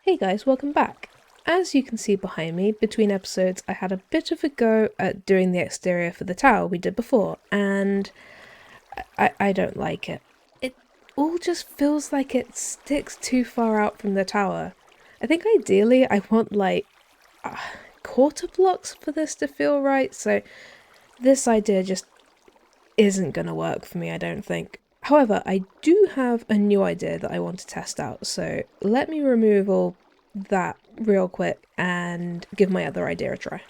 Hey guys, welcome back. As you can see behind me, between episodes I had a bit of a go at doing the exterior for the tower we did before, and I don't like it. It all just feels like it sticks too far out from the tower. I think ideally I want quarter blocks for this to feel right, so this idea just isn't gonna work for me, I don't think. However, I do have a new idea that I want to test out, so let me remove all that real quick and give my other idea a try.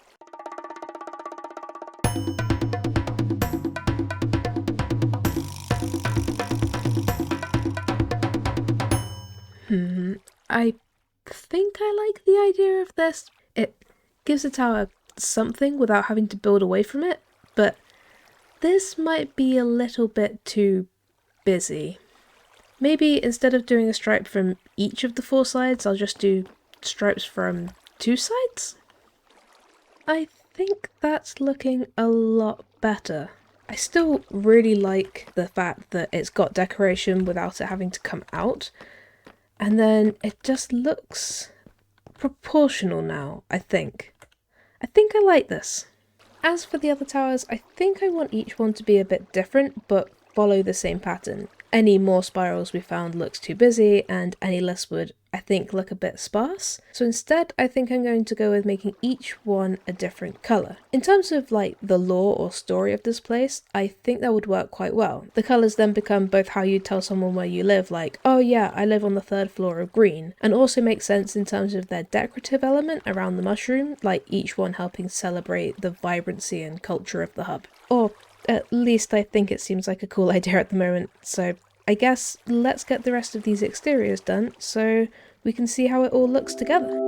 I think I like the idea of this. It gives the tower something without having to build away from it, but this might be a little bit too busy. Maybe instead of doing a stripe from each of the 4 sides, I'll just do stripes from 2 sides? I think that's looking a lot better. I still really like the fact that it's got decoration without it having to come out, and then it just looks proportional now, I think. I like this. As for the other towers, I think I want each one to be a bit different, but follow the same pattern. Any more spirals we found looks too busy, and any less would, I think, look a bit sparse. So instead, I think I'm going to go with making each one a different colour. In terms of the lore or story of this place, I think that would work quite well. The colours then become both how you tell someone where you live, like, oh yeah, I live on the 3rd floor of green, and also make sense in terms of their decorative element around the mushroom, like each one helping celebrate the vibrancy and culture of the hub. Or at least I think it seems like a cool idea at the moment, so I guess let's get the rest of these exteriors done so we can see how it all looks together.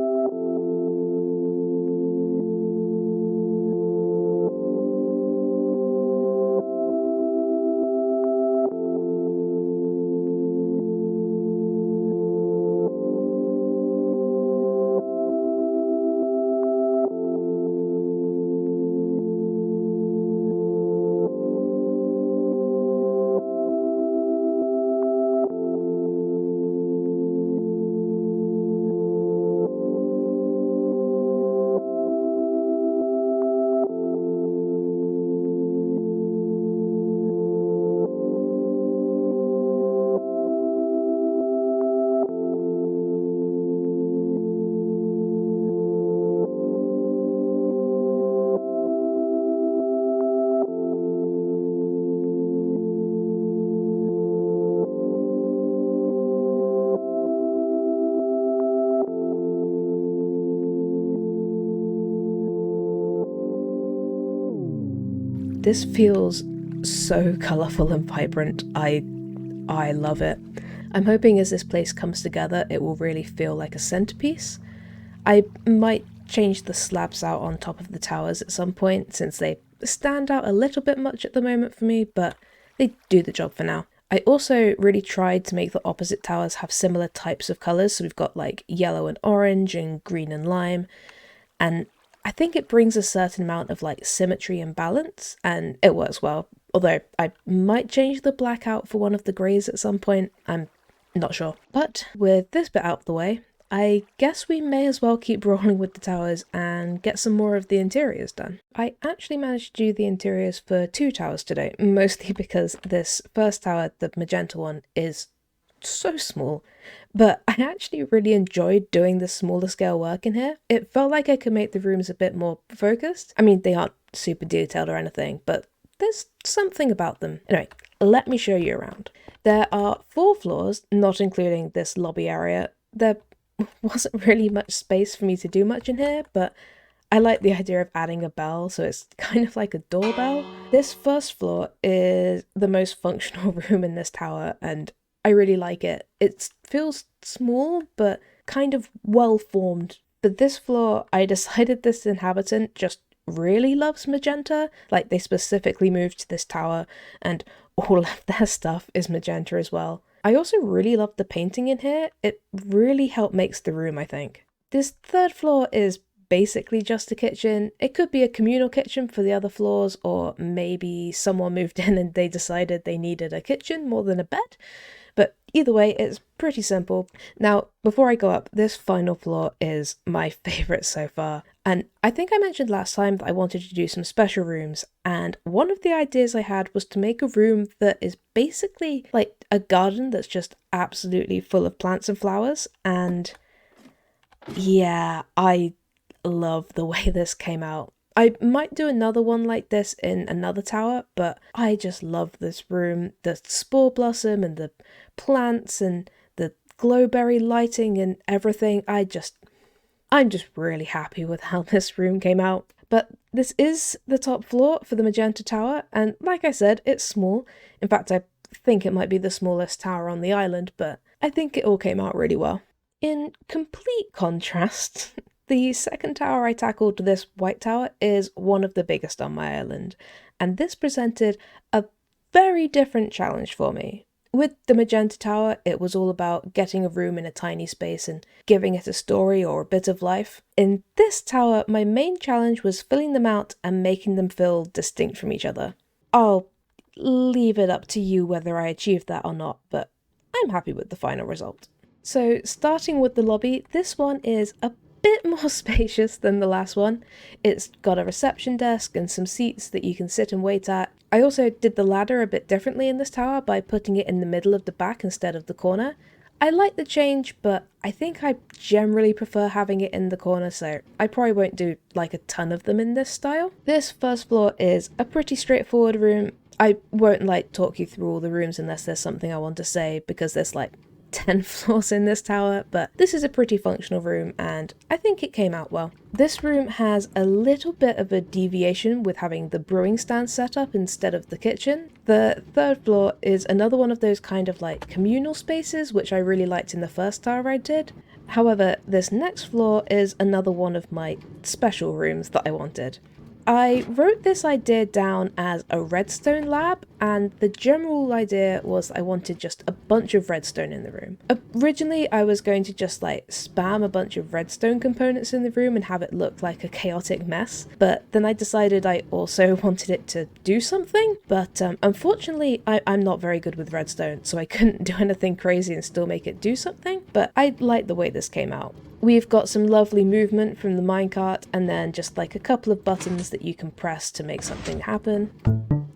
This feels so colourful and vibrant. I love it. I'm hoping as this place comes together it will really feel like a centerpiece. I might change the slabs out on top of the towers at some point since they stand out a little bit much at the moment for me, but they do the job for now. I also really tried to make the opposite towers have similar types of colours, so we've got yellow and orange and green and lime, and I think it brings a certain amount of symmetry and balance, and it works well. Although I might change the black out for one of the greys at some point, I'm not sure. But with this bit out of the way, I guess we may as well keep rolling with the towers and get some more of the interiors done. I actually managed to do the interiors for 2 towers today, mostly because this first tower, the magenta one, is so small, but I actually really enjoyed doing the smaller scale work in here. It felt like I could make the rooms a bit more focused. I mean, they aren't super detailed or anything, but there's something about them. Anyway, let me show you around. There are 4 floors, not including this lobby area. There wasn't really much space for me to do much in here, but I like the idea of adding a bell, so it's kind of like a doorbell. This first floor is the most functional room in this tower, and I really like it. It feels small, but kind of well-formed. For this floor, I decided this inhabitant just really loves magenta. They specifically moved to this tower, and all of their stuff is magenta as well. I also really love the painting in here. It really helped makes the room, I think. This 3rd floor is basically just a kitchen. It could be a communal kitchen for the other floors, or maybe someone moved in and they decided they needed a kitchen more than a bed. But Either way, it's pretty simple. Now, before I go up, this final floor is my favourite so far. And I think I mentioned last time that I wanted to do some special rooms, and one of the ideas I had was to make a room that is basically like a garden that's just absolutely full of plants and flowers. And yeah, I love the way this came out. I might do another one like this in another tower, but I just love this room. The spore blossom and the plants and the glowberry lighting and everything. I'm just really happy with how this room came out. But this is the top floor for the magenta tower, and like I said, it's small. In fact, I think it might be the smallest tower on the island, but I think it all came out really well. In complete contrast, the second tower I tackled, this white tower, is one of the biggest on my island, and this presented a very different challenge for me. With the magenta tower, it was all about getting a room in a tiny space and giving it a story or a bit of life. In this tower, my main challenge was filling them out and making them feel distinct from each other. I'll leave it up to you whether I achieved that or not, but I'm happy with the final result. So starting with the lobby, this one is a bit more spacious than the last one. It's got a reception desk and some seats that you can sit and wait at. I also did the ladder a bit differently in this tower by putting it in the middle of the back instead of the corner. I like the change, but I think I generally prefer having it in the corner, so I probably won't do like a ton of them in this style. This first floor is a pretty straightforward room. I won't like talk you through all the rooms unless there's something I want to say, because there's like 10 floors in this tower, but this is a pretty functional room and I think it came out well. This room has a little bit of a deviation with having the brewing stand set up instead of the kitchen. The third floor is another one of those kind of like communal spaces, which I really liked in the first tower I did. However, this next floor is another one of my special rooms that I wanted. I wrote this idea down as a redstone lab, and the general idea was I wanted just a bunch of redstone in the room. Originally, I was going to just like spam a bunch of redstone components in the room and have it look like a chaotic mess, but then I decided I also wanted it to do something, but unfortunately I'm not very good with redstone, so I couldn't do anything crazy and still make it do something, but I like the way this came out. We've got some lovely movement from the minecart, and then just like a couple of buttons that you can press to make something happen.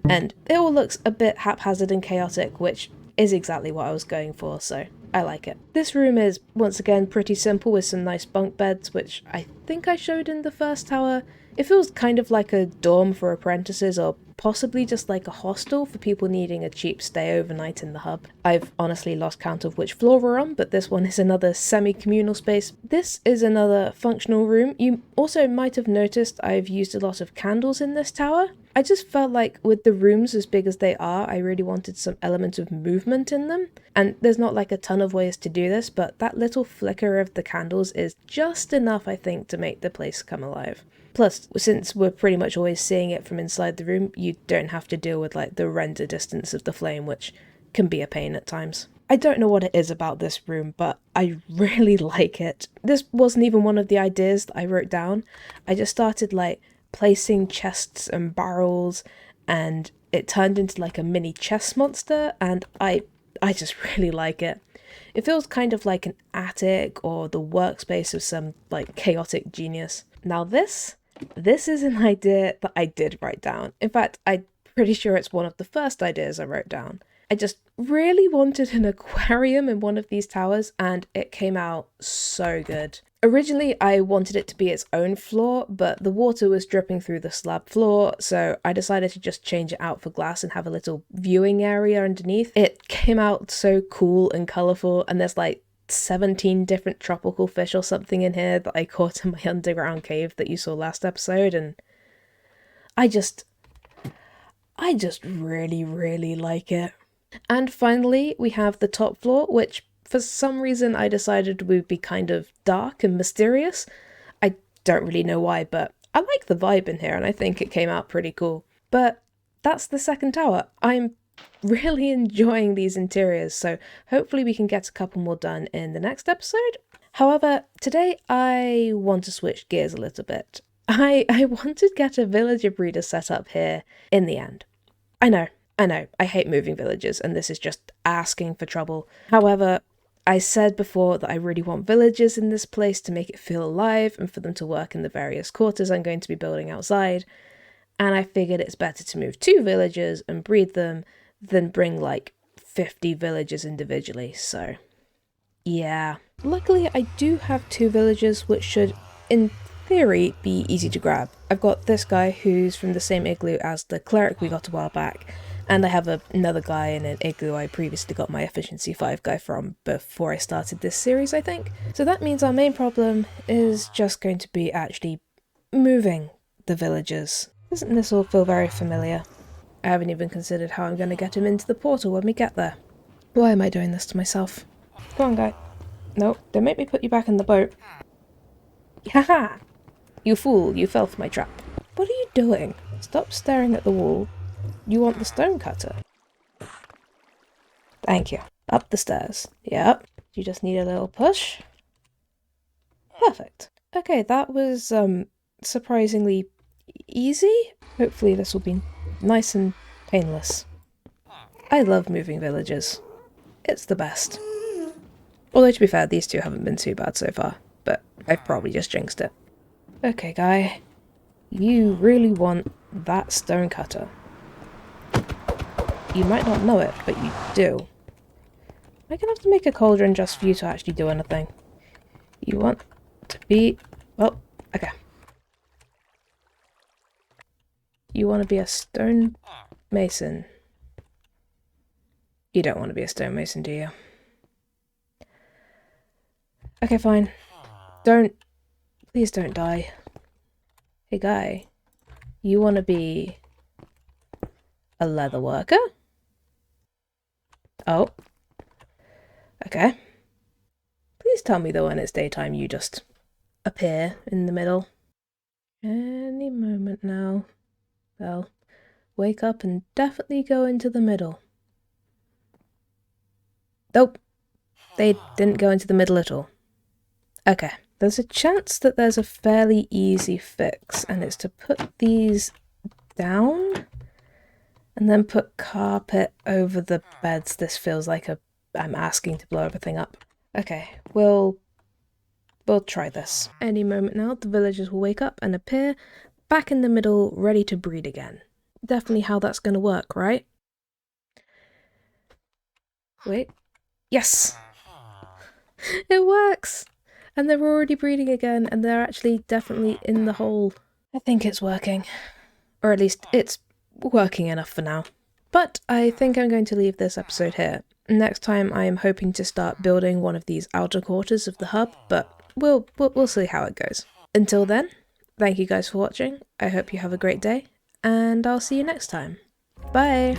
And it all looks a bit haphazard and chaotic, which is exactly what I was going for, so I like it. This room is, once again, pretty simple with some nice bunk beds, which I think I showed in the first tower. It feels kind of like a dorm for apprentices, or possibly just like a hostel for people needing a cheap stay overnight in the hub. I've honestly lost count of which floor we're on, but this one is another semi-communal space. This is another functional room. You also might have noticed I've used a lot of candles in this tower. I just felt like with the rooms as big as they are, I really wanted some element of movement in them. And there's not like a ton of ways to do this, but that little flicker of the candles is just enough, I think, to make the place come alive. Plus, since we're pretty much always seeing it from inside the room, you don't have to deal with like the render distance of the flame, which can be a pain at times. I don't know what it is about this room, but I really like it. This wasn't even one of the ideas that I wrote down. I just started like placing chests and barrels, and it turned into like a mini chest monster, and I just really like it. It feels kind of like an attic or the workspace of some like chaotic genius. Now this is an idea that I did write down. In fact, I'm pretty sure it's one of the first ideas I wrote down. I just really wanted an aquarium in one of these towers, and it came out so good. Originally, I wanted it to be its own floor, but the water was dripping through the slab floor, so I decided to just change it out for glass and have a little viewing area underneath. It came out so cool and colourful, and there's like 17 different tropical fish or something in here that I caught in my underground cave that you saw last episode, and I just really, really like it. And finally, we have the top floor, which for some reason I decided would be kind of dark and mysterious. I don't really know why, but I like the vibe in here and I think it came out pretty cool. But that's the second tower. I'm really enjoying these interiors, so hopefully we can get a couple more done in the next episode. However, today I want to switch gears a little bit. I want to get a villager breeder set up here in the end. I know, I know, I hate moving villages, and this is just asking for trouble. However, I said before that I really want villagers in this place to make it feel alive and for them to work in the various quarters I'm going to be building outside. And I figured it's better to move 2 villagers and breed them than bring like 50 villagers individually, so yeah. Luckily, I do have 2 villagers which should, in theory, be easy to grab. I've got this guy who's from the same igloo as the cleric we got a while back, and I have another guy in an igloo I previously got my efficiency 5 guy from before I started this series, I think. So that means our main problem is just going to be actually moving the villagers. Doesn't this all feel very familiar? I haven't even considered how I'm going to get him into the portal when we get there. Why am I doing this to myself? Come on, guy. No, don't make me put you back in the boat. Haha! You fool, you fell for my trap. What are you doing? Stop staring at the wall. You want the stone cutter? Thank you. Up the stairs. Yep. You just need a little push. Perfect. Okay, that was, surprisingly easy. Hopefully this will be nice and painless. I love moving villages. It's the best. Although, to be fair, these 2 haven't been too bad so far, but I've probably just jinxed it. Okay, guy. You really want that stone cutter. You might not know it, but you do. I'm gonna have to make a cauldron just for you to actually do anything. You want to be... well, okay. You want to be a stone mason. You don't want to be a stone mason, do you? Okay, fine. Please don't die. Hey guy, you want to be a leather worker? Oh. Okay. Please tell me that when it's daytime you just appear in the middle. Any moment now. Well, wake up and definitely go into the middle. Nope. They didn't go into the middle at all. Okay, there's a chance that there's a fairly easy fix, and it's to put these down and then put carpet over the beds. This feels like I'm asking to blow everything up. Okay, we'll try this. Any moment now, the villagers will wake up and appear back in the middle, ready to breed again. Definitely how that's going to work, right? Wait. Yes! It works! And they're already breeding again, and they're actually definitely in the hole. I think it's working. Or at least, it's working enough for now. But I think I'm going to leave this episode here. Next time I am hoping to start building one of these outer quarters of the hub, but we'll see how it goes. Until then, thank you guys for watching, I hope you have a great day, and I'll see you next time. Bye!